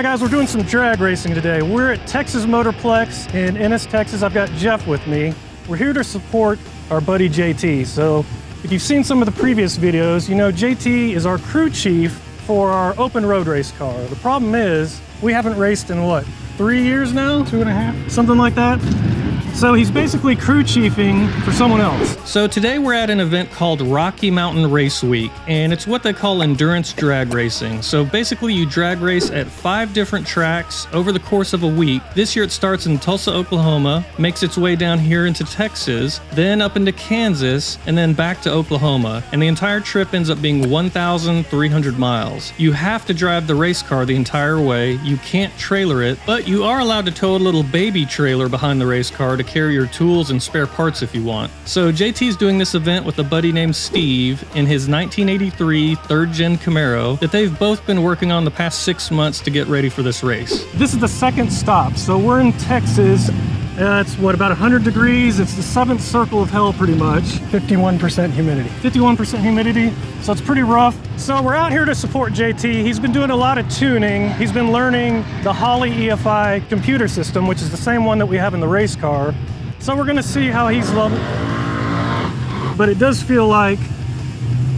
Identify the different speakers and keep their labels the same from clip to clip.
Speaker 1: guys, we're doing some drag racing today. We're at Texas Motorplex in Ennis, Texas. I've got Jeff with me. We're here to support our buddy JT. So if you've seen some of the previous videos, you know JT is our crew chief for our open road race car. The problem is we haven't raced in what, 3 years now? 2.5? Something like that. So he's basically crew chiefing for someone else. So today we're at an event called Rocky Mountain Race Week, and it's what they call endurance drag racing. So basically you drag race at 5 different tracks over the course of a week. This year it starts in Tulsa, Oklahoma, makes its way down here into Texas, then up into Kansas, and then back to Oklahoma. And the entire trip ends up being 1,300 miles. You have to drive the race car the entire way. You can't trailer it, but you are allowed to tow a little baby trailer behind the race car to carry your tools and spare parts if you want. So JT's doing this event with a buddy named Steve in his 1983 third-gen Camaro that they've both been working on the past 6 months to get ready for this race. This is the second stop, so we're in Texas. It's what, about 100 degrees? It's the 7th circle of hell pretty much. 51% humidity. 51% humidity, so it's pretty rough. So we're out here to support JT. He's been doing a lot of tuning. He's been learning the Holley EFI computer system, which is the same one that we have in the race car. So we're gonna see how he's level. But it does feel like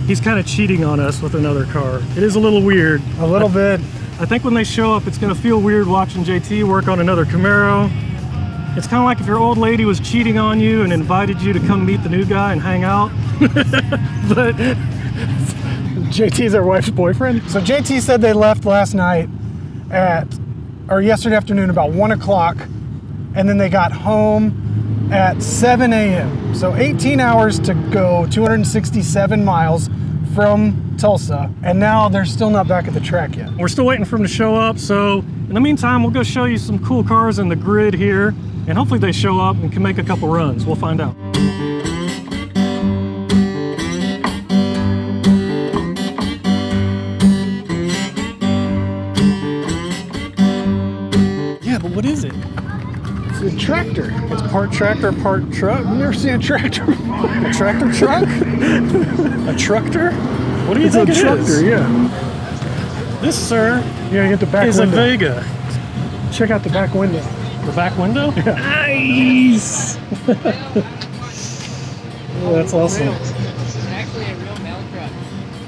Speaker 1: he's kind of cheating on us with another car. It is a little weird. A little bit. I think when they show up, it's gonna feel weird watching JT work on another Camaro. It's kind of like if your old lady was cheating on you and invited you to come meet the new guy and hang out. But JT's our wife's boyfriend. So JT said they left last night or yesterday afternoon about 1 o'clock, and then they got home at 7 a.m. So 18 hours to go, 267 miles from Tulsa, and now they're still not back at the track yet. We're still waiting for them to show up, so in the meantime, we'll go show you some cool cars in the grid here, and hopefully they show up and can make a couple runs. We'll find out. Yeah, but what is it? It's a tractor. It's part tractor, part truck. I've never seen a tractor before. A tractor truck? A truckter? What do you think it is? Yeah. This, sir, yeah, get the back is window. A Vega. Check out the back window. The back window? Yeah. Nice! Oh, that's awesome.
Speaker 2: It's actually a real mail truck.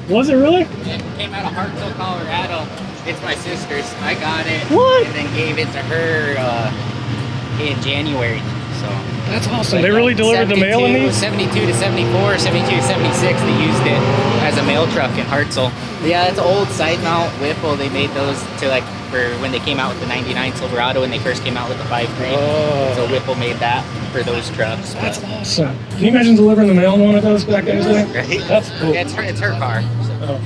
Speaker 1: Was it really?
Speaker 2: It came out of Hartsville, Colorado. It's my sister's. I got it.
Speaker 1: What?
Speaker 2: And then gave it to her in January. So
Speaker 1: that's awesome. They really delivered the mail in these?
Speaker 2: 72 to 74, 72 to 76, they used it as a mail truck in Hartsville. Yeah, that's an old side mount Whipple. They made those to like for when they came out with the 99 Silverado when they first came out with the 5.3.
Speaker 1: Oh.
Speaker 2: So Whipple made that for those trucks.
Speaker 1: That's awesome. Can you imagine delivering the mail in one of those back in the day?
Speaker 2: Right?
Speaker 1: That's cool.
Speaker 2: Yeah, it's her car. So.
Speaker 1: Oh.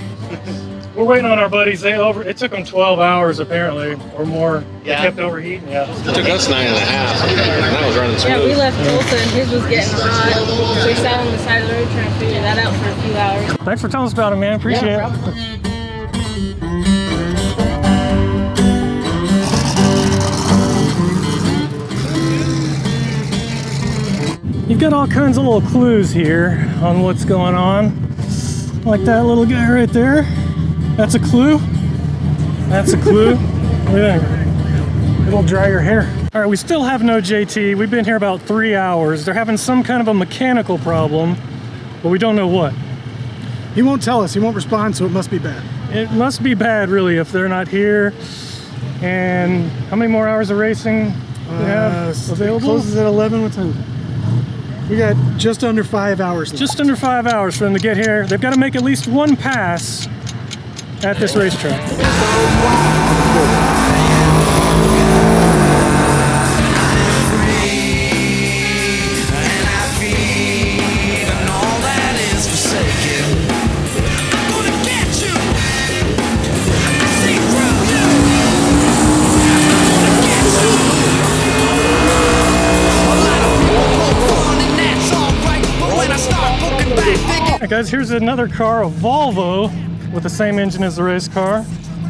Speaker 1: We're waiting on our buddies. It took them 12 hours apparently, or more.
Speaker 2: Yeah.
Speaker 1: They kept overheating. Yeah.
Speaker 3: It took us 9.5, and I was running smooth.
Speaker 4: Yeah, we left Tulsa and his was getting hot, so we sat on the side of the road trying to figure that out for a few hours.
Speaker 1: Thanks for telling us about it, man. Appreciate it. You've got all kinds of little clues here on what's going on. Like that little guy right there. That's a clue. That's a clue. Look at that. It'll dry your hair. All right, we still have no JT. We've been here about 3 hours. They're having some kind of a mechanical problem, but we don't know what.
Speaker 5: He won't tell us. He won't respond, so it must be bad.
Speaker 1: It must be bad, really, if they're not here. And how many more hours of racing do we have available?
Speaker 5: It closes at 11. What time? We got just under 5 hours left.
Speaker 1: Just under 5 hours for them to get here. They've got to make at least one pass at this racetrack. Alright guys, here's another car, a Volvo, with the same engine as the race car.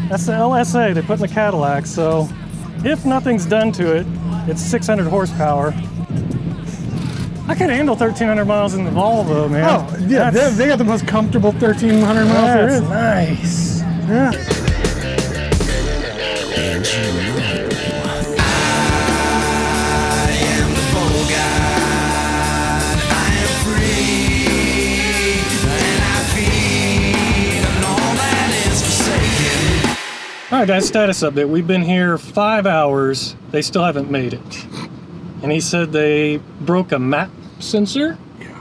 Speaker 1: That's the LSA they put in the Cadillac, so if nothing's done to it, it's 600 horsepower. I could handle 1,300 miles in the Volvo, man.
Speaker 5: Oh, yeah, they got the most comfortable 1,300 miles there is.
Speaker 1: Nice.
Speaker 5: Yeah.
Speaker 1: All right, guys, status update. We've been here 5 hours. They still haven't made it. And he said they broke a map sensor.
Speaker 5: Yeah.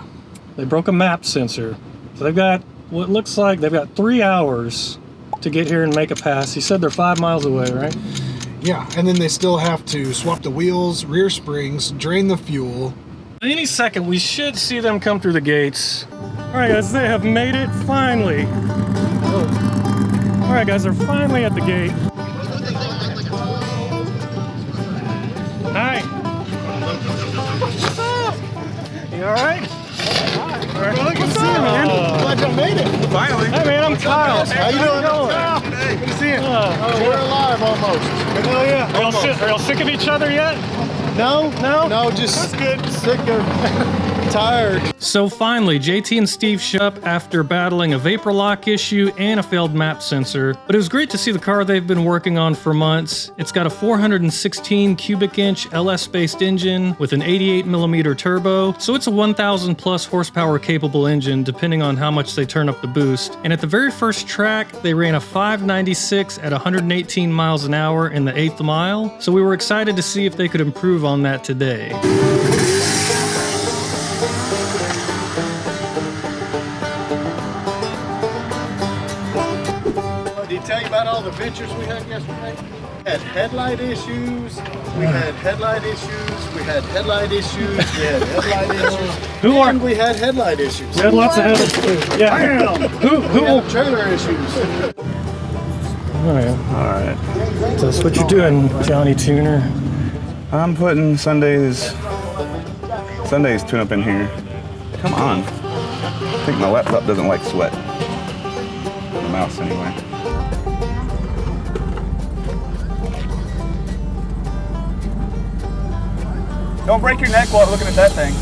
Speaker 1: They broke a map sensor. So they've got what looks like they've got 3 hours to get here and make a pass. He said they're 5 miles away, right?
Speaker 5: Yeah, and then they still have to swap the wheels, rear springs, drain the fuel.
Speaker 1: Any second, we should see them come through the gates. All right, guys, they have made it finally. Oh. All right, guys, they're finally at the gate. Hi. You all right? All right.
Speaker 5: Well, good to see you, man. Glad y'all made it.
Speaker 6: Finally.
Speaker 1: Hey, man, I'm Kyle.
Speaker 5: How you doing? Good to see you. We're alive almost. Hell yeah.
Speaker 1: Are y'all sick of each other yet?
Speaker 5: No,
Speaker 1: No?
Speaker 5: no, just sick of tired.
Speaker 1: So finally, JT and Steve show up after battling a vapor lock issue and a failed map sensor. But it was great to see the car they've been working on for months. It's got a 416 cubic inch LS-based engine with an 88mm turbo, so it's a 1,000 plus horsepower capable engine depending on how much they turn up the boost. And at the very first track, they ran a 596 at 118 miles an hour in the 8th mile, so we were excited to see if they could improve on that today.
Speaker 7: Did he tell you about all the ventures we had yesterday? We had headlight issues, we had headlight issues, we had headlight issues, we had headlight issues, and we had headlight issues.
Speaker 1: We had lots of headlights. Yeah.
Speaker 7: We had trailer issues.
Speaker 1: All right. So that's what you're doing, Johnny Tuner.
Speaker 6: I'm putting Sunday's tune-up in here. Come on. I think my laptop doesn't like sweat. The mouse, anyway. Don't break your neck while looking at that thing.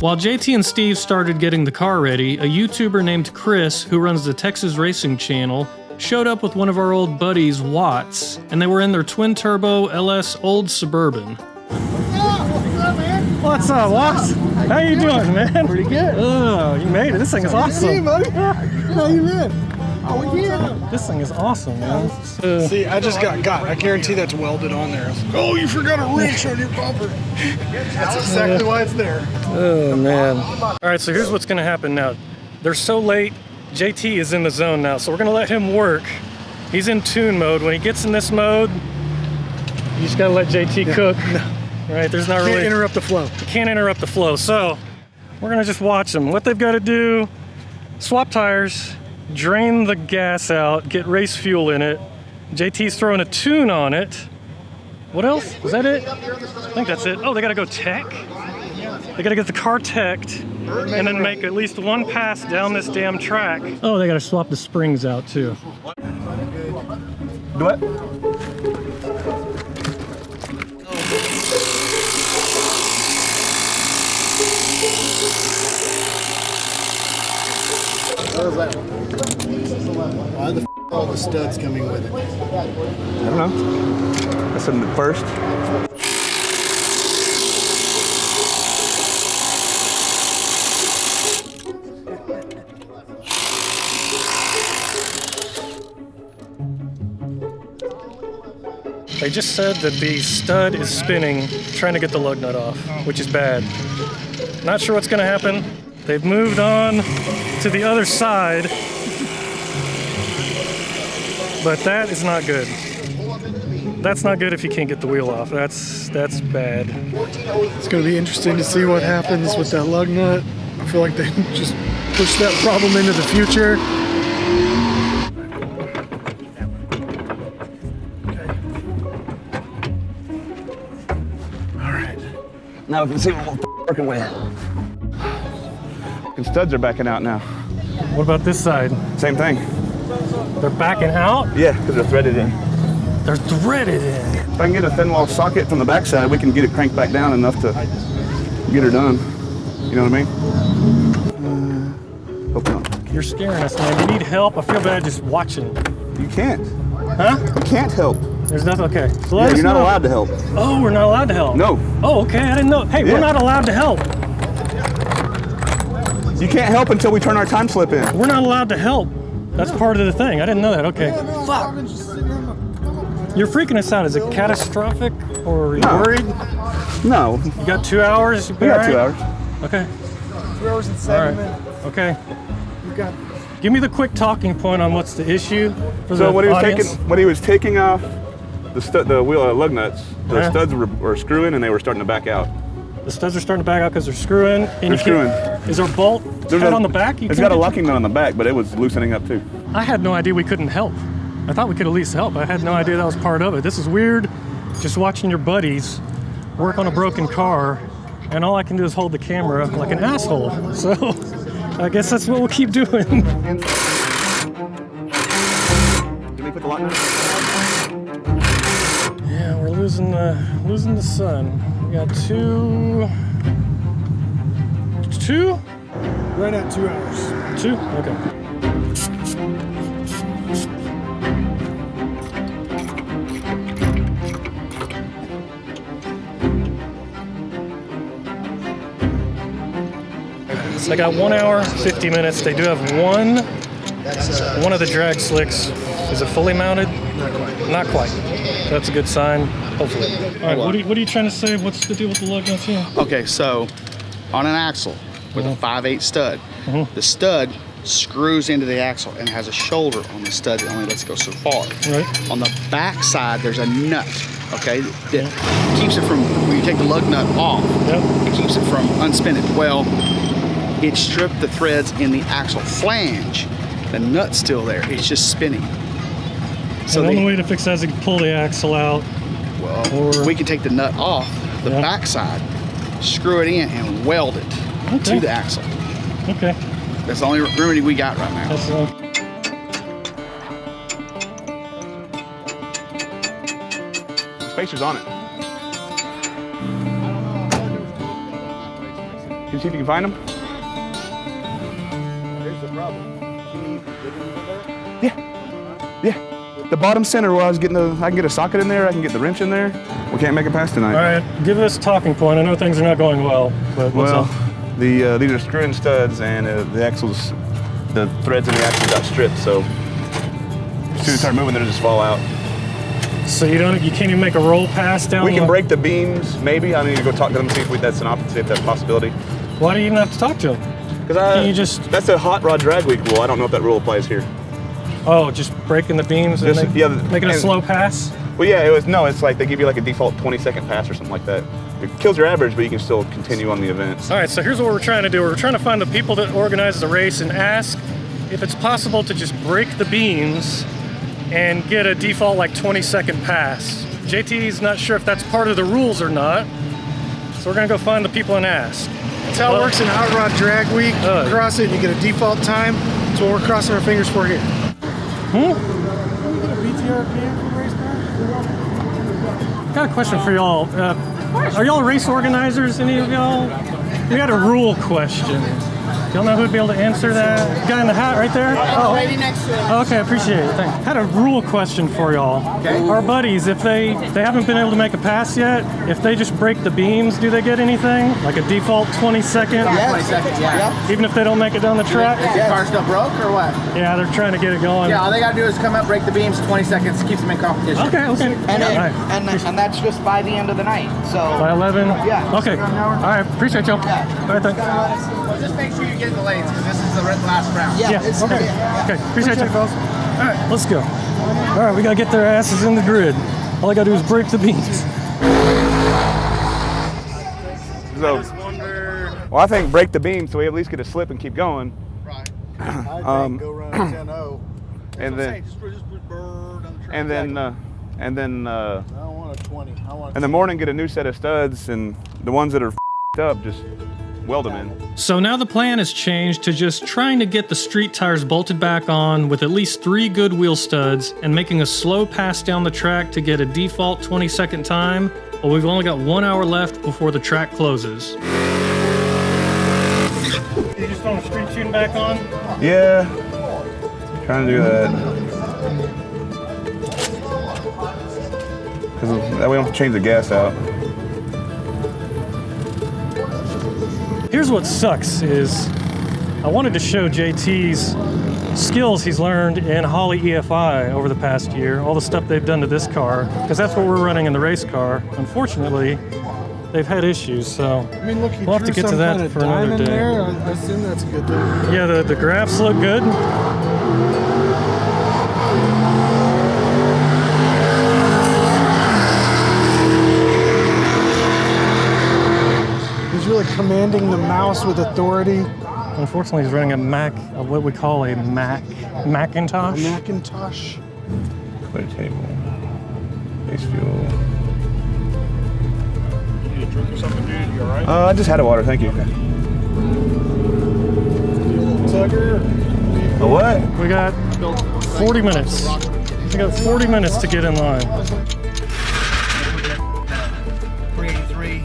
Speaker 1: While JT and Steve started getting the car ready, a YouTuber named Chris, who runs the Texas Racing Channel, showed up with one of our old buddies, Watts, and they were in their twin-turbo LS Old Suburban. What's up, Watts? How you doing, man?
Speaker 5: Pretty good.
Speaker 1: Oh, you made it. This thing is awesome.
Speaker 5: See you, buddy. How you been? Oh, yeah.
Speaker 1: This thing is awesome, man.
Speaker 5: See, I just got. I guarantee that's welded on there. Oh, you forgot a wrench on your bumper. That's exactly why it's there.
Speaker 1: Oh, man. All right, so here's what's going to happen now. They're so late. JT is in the zone now, so we're going to let him work. He's in tune mode. When he gets in this mode, you just got to let JT cook.
Speaker 5: No.
Speaker 1: Right? There's not really...
Speaker 5: Can't interrupt the flow.
Speaker 1: You can't interrupt the flow. So we're going to just watch them. What they've got to do, swap tires, drain the gas out, get race fuel in it. JT's throwing a tune on it. What else? Is that it? I think that's it. Oh, they got to go tech. They got to get the car teched and then make at least one pass down this damn track. Oh, they got to swap the springs out too.
Speaker 6: Do what?
Speaker 7: Why the all the studs coming with it?
Speaker 6: I don't know. I said it first.
Speaker 1: They just said that the stud is spinning, trying to get the lug nut off, which is bad. Not sure what's gonna happen. They've moved on to the other side, but that is not good. That's not good if you can't get the wheel off. That's bad.
Speaker 5: It's going to be interesting to see what happens with that lug nut. I feel like they just push that problem into the future.
Speaker 6: Now we can see what we're working with. And studs are backing out now.
Speaker 1: What about this side?
Speaker 6: Same thing.
Speaker 1: They're backing out?
Speaker 6: Yeah, because they're threaded in.
Speaker 1: They're threaded in.
Speaker 6: If I can get a thin wall socket from the backside, we can get it cranked back down enough to get her done. You know what I mean? Hope not.
Speaker 1: You're scaring us, man. You need help? I feel bad just watching.
Speaker 6: You can't.
Speaker 1: Huh?
Speaker 6: You can't help.
Speaker 1: There's nothing. Okay. So
Speaker 6: Yeah, you're not allowed to help.
Speaker 1: Oh, we're not allowed to help.
Speaker 6: No.
Speaker 1: Oh, okay. I didn't know. Hey,
Speaker 6: Yeah.
Speaker 1: we're not allowed to help.
Speaker 6: You can't help until we turn our time slip in.
Speaker 1: We're not allowed to help. That's part of the thing. I didn't know that. Okay. Fuck. You're freaking us out. Is it catastrophic or are you worried?
Speaker 6: No.
Speaker 1: You got 2 hours?
Speaker 6: We got 2 hours.
Speaker 1: Okay.
Speaker 5: 2 hours and 7 minutes.
Speaker 1: Okay.
Speaker 5: You got.
Speaker 1: Give me the quick talking point on what's the issue for
Speaker 6: So
Speaker 1: the
Speaker 6: when
Speaker 1: audience.
Speaker 6: he was taking off the wheel lug nuts, the studs were screwing and they were starting to back out.
Speaker 1: The studs are starting to back out because they're screwing. And
Speaker 6: They're screwing.
Speaker 1: Is there a bolt on the back?
Speaker 6: It's got a locking nut on the back, but it was loosening up too.
Speaker 1: I had no idea we couldn't help. I thought we could at least help. I had no idea that was part of it. This is weird, just watching your buddies work on a broken car, and all I can do is hold the camera like an asshole. So I guess that's what we'll keep doing.
Speaker 6: Did we put the lock nut?
Speaker 1: Yeah, we're losing the sun. We got two.
Speaker 5: Right at 2 hours.
Speaker 1: 2? Okay. So I got 1 hour, 50 minutes. They do have one of the drag slicks. Is it fully mounted?
Speaker 5: Not quite.
Speaker 1: Not quite. That's a good sign, hopefully. All right, what are you trying to say? What's the deal with the lug nuts here?
Speaker 8: Okay, so on an axle with a 5/8 stud, the stud screws into the axle and has a shoulder on the stud that only lets it go so far.
Speaker 1: Right.
Speaker 8: On the back side, there's a nut, okay, that keeps it from, when you take the lug nut off, it keeps it from unspinning. Well, it stripped the threads in the axle flange. The nut's still there, it's just spinning.
Speaker 1: So the only way to fix that is to pull the axle out.
Speaker 8: Well, we can take the nut off the back side, screw it in, and weld it to the axle.
Speaker 1: Okay.
Speaker 8: That's the only remedy we got right now.
Speaker 1: That's
Speaker 6: Spacer's on it. Can you see if you can find them?
Speaker 7: Here's the problem.
Speaker 6: Yeah. The bottom center where I was getting I can get a socket in there, I can get the wrench in there. We can't make it past tonight.
Speaker 1: All right, give us a talking point. I know things are not going well, but what's up?
Speaker 6: These are screw-in studs, and the axles, the threads in the axle got stripped, so as soon as you start moving, they'll just fall out.
Speaker 1: So you can't even make a roll pass down?
Speaker 6: We can break the beams, maybe. I need to go talk to them, see if that's an option, see if that's a possibility.
Speaker 1: Why do you even have to talk to them?
Speaker 6: Because that's a hot rod drag week rule. I don't know if that rule applies here.
Speaker 1: Oh, just breaking the beams and making a slow pass?
Speaker 6: Well, yeah, it's like they give you like a default 20-second pass or something like that. It kills your average, but you can still continue on the event.
Speaker 1: All right, so here's what we're trying to do. We're trying to find the people that organize the race and ask if it's possible to just break the beams and get a default like 20-second pass. JT's not sure if that's part of the rules or not, so we're gonna go find the people and ask.
Speaker 5: That's how it works in Hot Rod Drag Week. You cross it, you get a default time. That's what we're crossing our fingers for here.
Speaker 1: Can we get a BTR cam for race car? Got a question for y'all. Are y'all race organizers, any of y'all? We got a rule question. Y'all know who'd be able to answer that? Guy in the hat right there? Oh,
Speaker 4: Lady next to it.
Speaker 1: okay, appreciate it. Thanks. Had a rule question for y'all.
Speaker 8: Okay.
Speaker 1: Our buddies, if they haven't been able to make a pass yet, if they just break the beams, do they get anything? Like a default 20-second?
Speaker 8: Yeah, 20 seconds, yeah.
Speaker 1: Even if they don't make it down the track?
Speaker 8: Is your car still broke or what?
Speaker 1: Yeah, they're trying to get it going.
Speaker 8: Yeah, all they gotta do is come up, break the beams, 20 seconds, keeps them in competition.
Speaker 1: Okay.
Speaker 8: And,
Speaker 1: All right.
Speaker 8: and that's just by the end of the night. So
Speaker 1: By 11?
Speaker 8: Yeah.
Speaker 1: Okay. All right. Appreciate y'all.
Speaker 8: Yeah.
Speaker 1: All right, thanks.
Speaker 8: just make sure you get in the lanes because this is the last round.
Speaker 1: Yeah. Okay. Appreciate you, folks. All right, let's go. All right, we gotta get their asses in the grid. All I gotta do is break the beams.
Speaker 6: So, well, I think break the beam so we at least get a slip and keep going.
Speaker 7: Right. I think go run 10-0.
Speaker 6: And then,
Speaker 7: Just burn on the track.
Speaker 6: and then,
Speaker 7: I don't want a 20. I want
Speaker 6: in the morning get a new set of studs, and the ones that are up, just weld them in.
Speaker 1: So now the plan has changed to just trying to get the street tires bolted back on with at least 3 good wheel studs and making a slow pass down the track to get a default 20-second time. But we've only got 1 hour left before the track closes. You just throwing street shooting back on?
Speaker 6: Yeah, trying to do that. Because that way we don't have to change the gas out.
Speaker 1: Here's what sucks is I wanted to show JT's skills he's learned in Holley EFI over the past year, all the stuff they've done to this car, because that's what we're running in the race car. Unfortunately, they've had issues, so
Speaker 5: I mean, look,
Speaker 1: we'll have to get to that for another day.
Speaker 5: There. I assume that's a good thing.
Speaker 1: Yeah, the graphs look good.
Speaker 5: He's really commanding the mouse with authority.
Speaker 1: Unfortunately, he's running a Mac, what we call a Macintosh.
Speaker 5: A Macintosh.
Speaker 6: Clear table. Base fuel.
Speaker 7: You need a drink or something, dude? You all right?
Speaker 6: I just had a water, thank you.
Speaker 5: Tugger.
Speaker 6: A what?
Speaker 1: We got 40 minutes. We got 40 minutes to get in line.
Speaker 8: 383,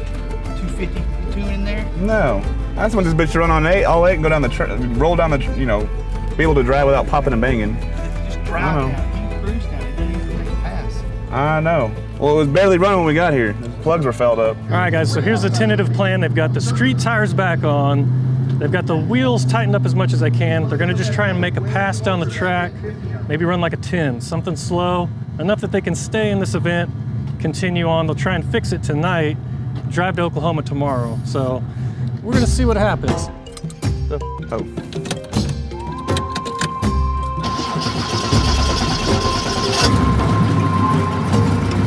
Speaker 8: 252 in there.
Speaker 6: No. I just want this bitch to run on all eight and go down the roll down the, you know, be able to drive without popping and banging.
Speaker 8: Just drive down. You can cruise down. It doesn't even make a pass.
Speaker 6: I know. Well, it was barely running when we got here. The plugs were fouled up.
Speaker 1: All right, guys, so here's the tentative plan. They've got the street tires back on. They've got the wheels tightened up as much as they can. They're gonna just try and make a pass down the track, maybe run like a 10, something slow, enough that they can stay in this event, continue on. They'll try and fix it tonight, drive to Oklahoma tomorrow. So we're gonna see what happens.
Speaker 6: Oh.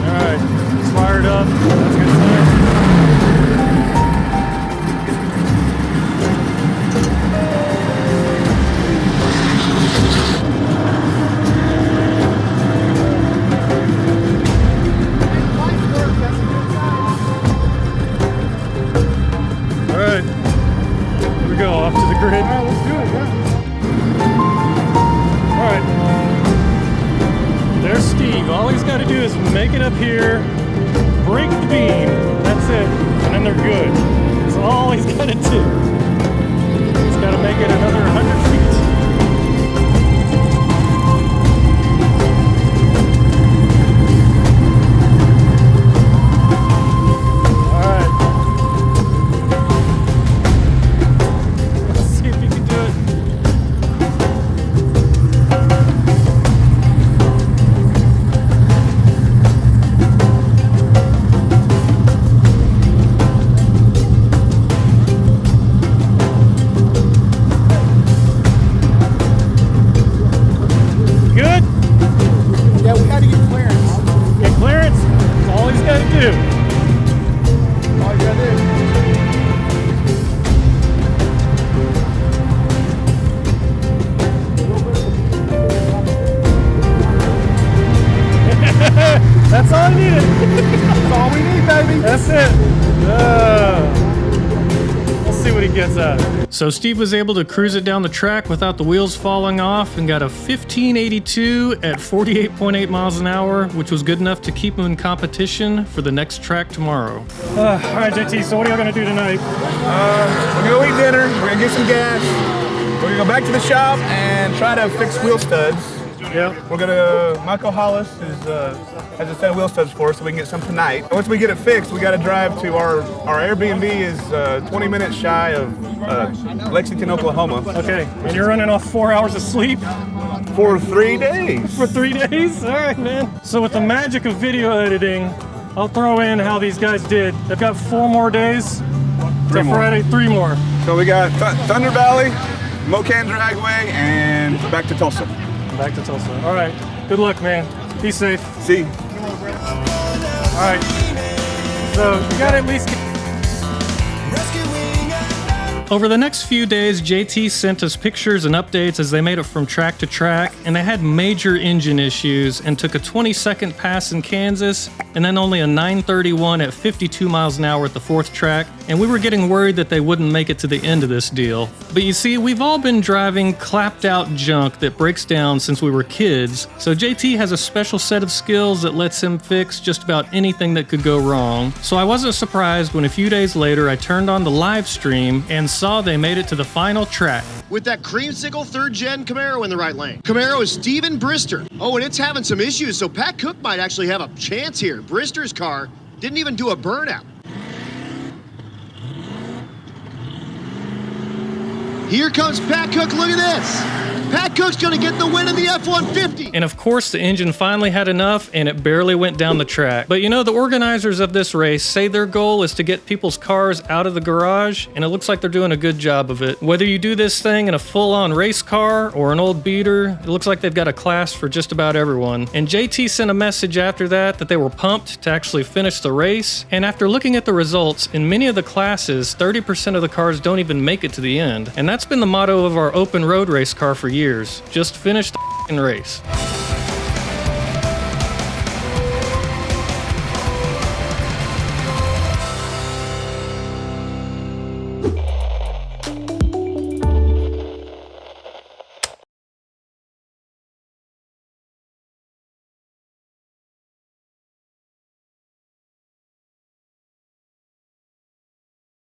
Speaker 1: All right, it's fired up. That's a good sign. All right, here we go, off to the grid.
Speaker 5: All right, let's do it, yeah.
Speaker 1: All right, there's Steve. All he's got to do is make it up here, break the beam, that's it, and then they're good. That's all he's got to do. He's got to make it another 100 feet. That's all I needed.
Speaker 5: That's all we need, baby.
Speaker 1: That's it. We'll see what he gets out of it. So Steve was able to cruise it down the track without the wheels falling off and got a 1582 at 48.8 miles an hour, which was good enough to keep him in competition for the next track tomorrow. All right, JT, so what are y'all gonna do tonight?
Speaker 6: We're gonna go eat dinner, we're gonna get some gas, we're gonna go back to the shop and try to fix wheel studs.
Speaker 1: Yeah.
Speaker 6: We're gonna, Michael Hollis has a set of wheel studs for us so we can get some tonight. Once we get it fixed, we gotta drive to our Airbnb is 20 minutes shy of Lexington, Oklahoma.
Speaker 1: Okay, and you're running off 4 hours of sleep?
Speaker 6: For 3 days.
Speaker 1: For 3 days? All right, man. So with the magic of video editing, I'll throw in how these guys did. They've got 4 more days.
Speaker 6: Three more.
Speaker 1: Friday, 3 more.
Speaker 6: So we got Thunder Valley, Mocan Dragway, and back to Tulsa.
Speaker 1: Back to Tulsa. All right. Good luck, man. Be safe.
Speaker 6: See.
Speaker 1: All right. So you got to at least get... Over the next few days, JT sent us pictures and updates as they made it from track to track, and they had major engine issues and took a 20-second pass in Kansas, and then only a 931 at 52 miles an hour at the 4th track, and we were getting worried that they wouldn't make it to the end of this deal. But you see, we've all been driving clapped-out junk that breaks down since we were kids, so JT has a special set of skills that lets him fix just about anything that could go wrong. So I wasn't surprised when a few days later I turned on the live stream and saw they made it to the final track.
Speaker 9: With that creamsicle third-gen Camaro in the right lane. Camaro is Steven Brister. Oh, and it's having some issues, so Pat Cook might actually have a chance here. Brister's car didn't even do a burnout. Here comes Pat Cook, look at this. Pat Cook's gonna get the win in the F-150.
Speaker 1: And of course, the engine finally had enough and it barely went down the track. But you know, the organizers of this race say their goal is to get people's cars out of the garage, and it looks like they're doing a good job of it. Whether you do this thing in a full-on race car or an old beater, it looks like they've got a class for just about everyone. And JT sent a message after that they were pumped to actually finish the race. And after looking at the results, in many of the classes, 30% of the cars don't even make it to the end. And that's been the motto of our open road race car for years. Just finish the race.